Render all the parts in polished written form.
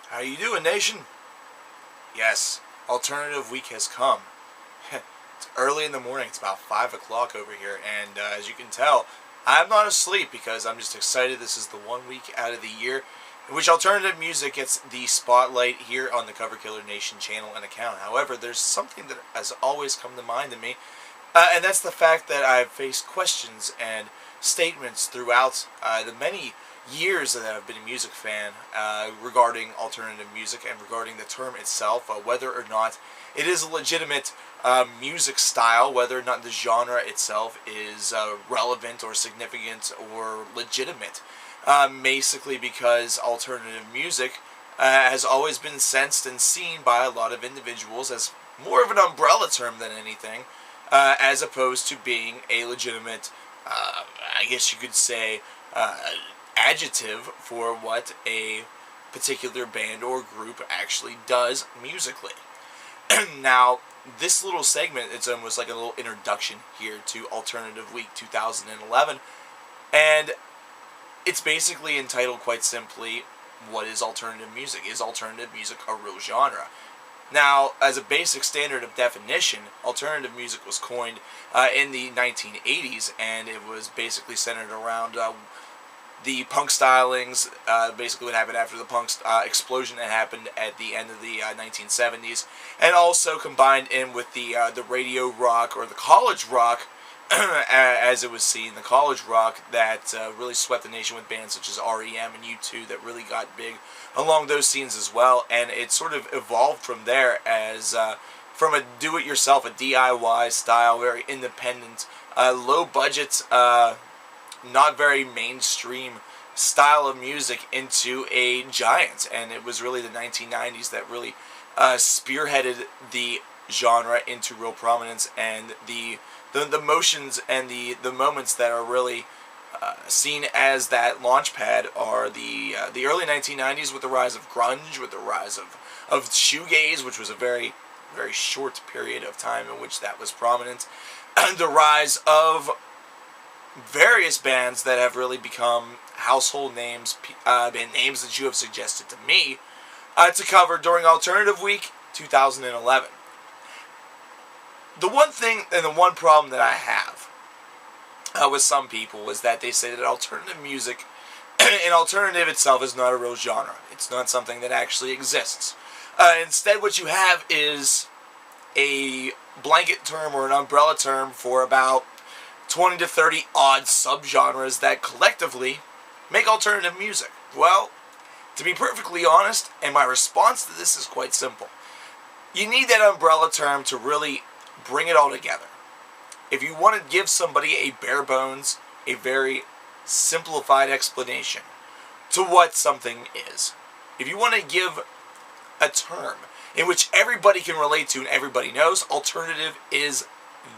How you doing, nation? Yes, alternative week has come. It's early in the morning. It's about 5 o'clock over here, and as you can tell, I'm not asleep because I'm just excited. This is the 1 week out of the year in which alternative music gets the spotlight here on the Cover Killer Nation channel and account. However, there's something that has always come to mind to me, and that's the fact that I've faced questions and statements throughout the many years that I've been a music fan regarding alternative music and regarding the term itself, whether or not it is a legitimate music style, whether or not the genre itself is relevant or significant or legitimate. Basically because alternative music has always been sensed and seen by a lot of individuals as more of an umbrella term than anything, as opposed to being a legitimate, I guess you could say, adjective for what a particular band or group actually does musically. Now, this little segment, it's almost like a little introduction here to Alternative Week 2011, and it's basically entitled quite simply, what is alternative music? Is alternative music a real genre? Now, as a basic standard of definition, alternative music was coined in the 1980s, and it was basically centered around the punk stylings, basically what happened after the punk explosion that happened at the end of the 1970s, and also combined in with the radio rock, or the college rock, as it was seen, the college rock that really swept the nation with bands such as R.E.M. and U2 that really got big along those scenes as well, and it sort of evolved from there as from a do-it-yourself, a DIY style, very independent, low-budget, not very mainstream style of music into a giant. And it was really the 1990s that really spearheaded the genre into real prominence, and the motions and the moments that are really seen as that launch pad are the early 1990s, with the rise of grunge, with the rise of shoegaze, which was a very, very short period of time in which that was prominent, and the rise of various bands that have really become household names, names that you have suggested to me to cover during Alternative Week 2011. The one thing and the one problem that I have with some people is that they say that alternative music and alternative itself is not a real genre. It's not something that actually exists. Instead, what you have is a blanket term or an umbrella term for about 20 to 30 odd subgenres that collectively make alternative music. Well, to be perfectly honest, and my response to this is quite simple. You need that umbrella term to really bring it all together. If you want to give somebody a bare bones, a very simplified explanation to what something is, if you want to give a term in which everybody can relate to and everybody knows, alternative is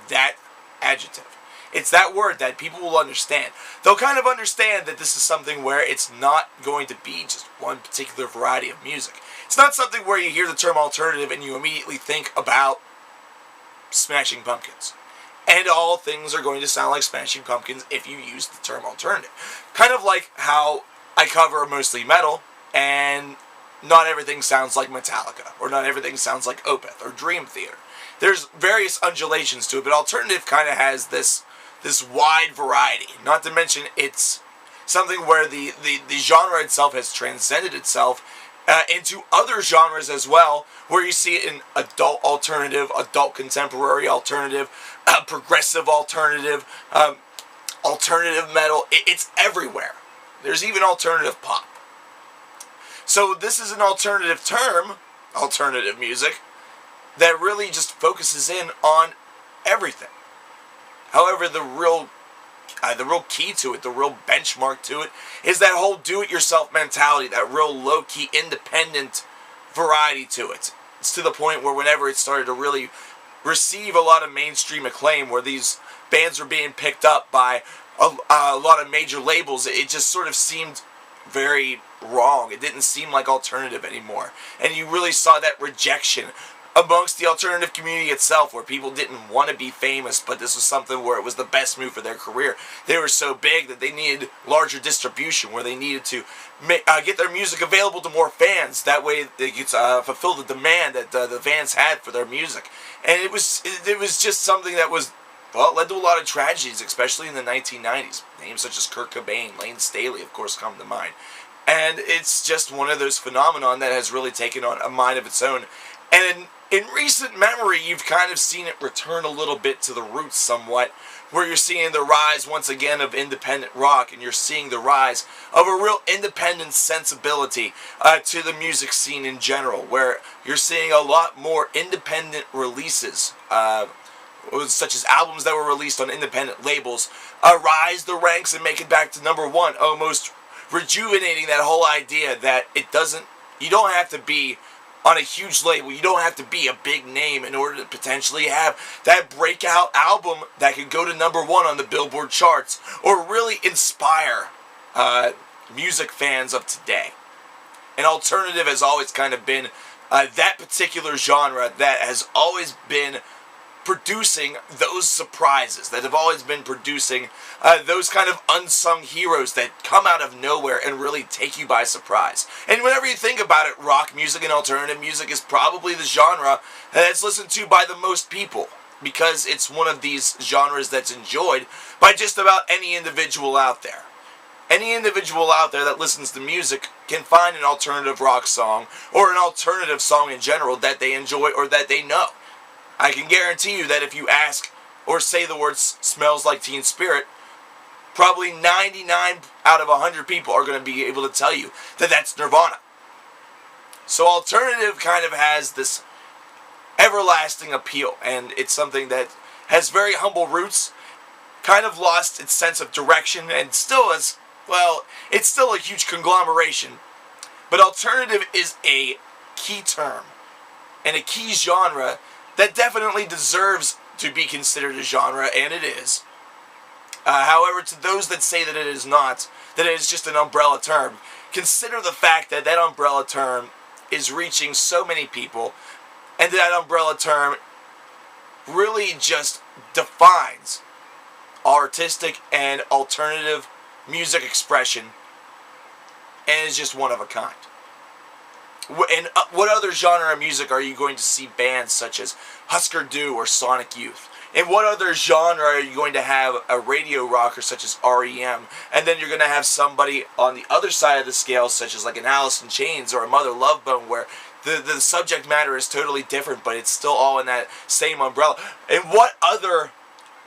that adjective. It's that word that people will understand. They'll kind of understand that this is something where it's not going to be just one particular variety of music. It's not something where you hear the term alternative and you immediately think about Smashing Pumpkins. And all things are going to sound like Smashing Pumpkins if you use the term alternative. Kind of like how I cover mostly metal, and not everything sounds like Metallica, or not everything sounds like Opeth or Dream Theater. There's various undulations to it, but alternative kind of has this wide variety. Not to mention, it's something where the genre itself has transcended itself into other genres as well, where you see it in adult alternative, adult contemporary alternative, progressive alternative, alternative metal. It's everywhere. There's even alternative pop. So this is an alternative term, alternative music, that really just focuses in on everything. However, the real key to it, the real benchmark to it, is that whole do-it-yourself mentality, that real low-key, independent variety to it. It's to the point where whenever it started to really receive a lot of mainstream acclaim, where these bands were being picked up by a lot of major labels, it just sort of seemed very wrong. It didn't seem like alternative anymore. And you really saw that rejection amongst the alternative community itself, where people didn't want to be famous, but this was something where it was the best move for their career. They were so big that they needed larger distribution, where they needed to get their music available to more fans. That way they could fulfill the demand that the fans had for their music. And it was just something that was, well, it led to a lot of tragedies, especially in the 1990s. Names such as Kurt Cobain, Lane Staley, of course, come to mind. And it's just one of those phenomenon that has really taken on a mind of its own. And in recent memory, you've kind of seen it return a little bit to the roots somewhat, where you're seeing the rise once again of independent rock, and you're seeing the rise of a real independent sensibility to the music scene in general, where you're seeing a lot more independent releases, such as albums that were released on independent labels, rise the ranks and make it back to #1, almost rejuvenating that whole idea that you don't have to be on a huge label, you don't have to be a big name in order to potentially have that breakout album that could go to #1 on the Billboard charts, or really inspire music fans of today. And alternative has always kind of been that particular genre that has always been producing those surprises, that have always been producing those kind of unsung heroes that come out of nowhere and really take you by surprise. And whenever you think about it, rock music and alternative music is probably the genre that's listened to by the most people, because it's one of these genres that's enjoyed by just about any individual out there. Any individual out there that listens to music can find an alternative rock song, or an alternative song in general, that they enjoy or that they know. I can guarantee you that if you ask or say the words "Smells Like Teen Spirit," probably 99 out of 100 people are going to be able to tell you that that's Nirvana. So alternative kind of has this everlasting appeal, and it's something that has very humble roots, kind of lost its sense of direction, and still is, well, it's still a huge conglomeration. But alternative is a key term and a key genre that definitely deserves to be considered a genre, and it is. However, to those that say that it is not, that it is just an umbrella term, consider the fact that that umbrella term is reaching so many people, and that umbrella term really just defines artistic and alternative music expression, and is just one of a kind. And what other genre of music are you going to see bands such as Husker Du or Sonic Youth? In what other genre are you going to have a radio rocker such as R.E.M.? And then you're going to have somebody on the other side of the scale such as like an Alice in Chains or a Mother Love Bone, where the subject matter is totally different, but it's still all in that same umbrella. In what other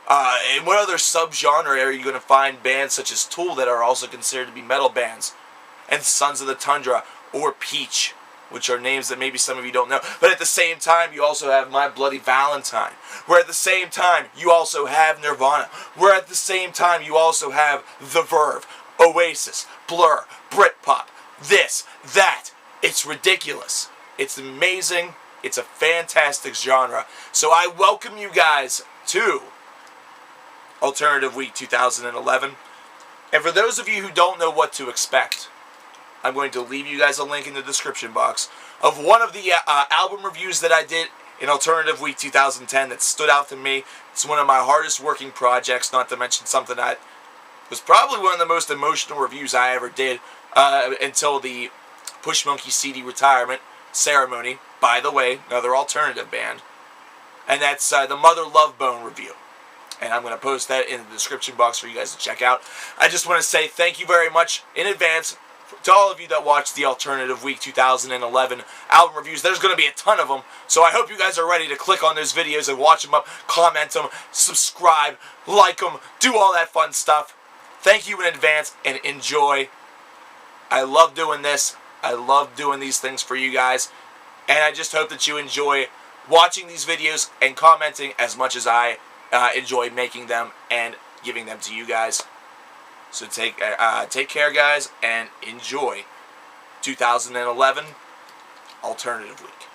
subgenre are you going to find bands such as Tool that are also considered to be metal bands? And Sons of the Tundra or Peach, which are names that maybe some of you don't know. But at the same time, you also have My Bloody Valentine. Where at the same time, you also have Nirvana. Where at the same time, you also have The Verve, Oasis, Blur, Britpop, this, that. It's ridiculous. It's amazing. It's a fantastic genre. So I welcome you guys to Alternative Week 2011. And for those of you who don't know what to expect, I'm going to leave you guys a link in the description box of one of the album reviews that I did in Alternative Week 2010 that stood out to me. It's one of my hardest working projects, not to mention something that was probably one of the most emotional reviews I ever did until the Push Monkey CD retirement ceremony. By the way, another alternative band. And that's the Mother Love Bone review. And I'm going to post that in the description box for you guys to check out. I just want to say thank you very much in advance to all of you that watched the Alternative Week 2011 album reviews. There's going to be a ton of them, so I hope you guys are ready to click on those videos and watch them up, comment them, subscribe, like them, do all that fun stuff. Thank you in advance, and enjoy. I love doing this. I love doing these things for you guys, and I just hope that you enjoy watching these videos and commenting as much as I enjoy making them and giving them to you guys. So take care, guys, and enjoy 2011 Alternative Week.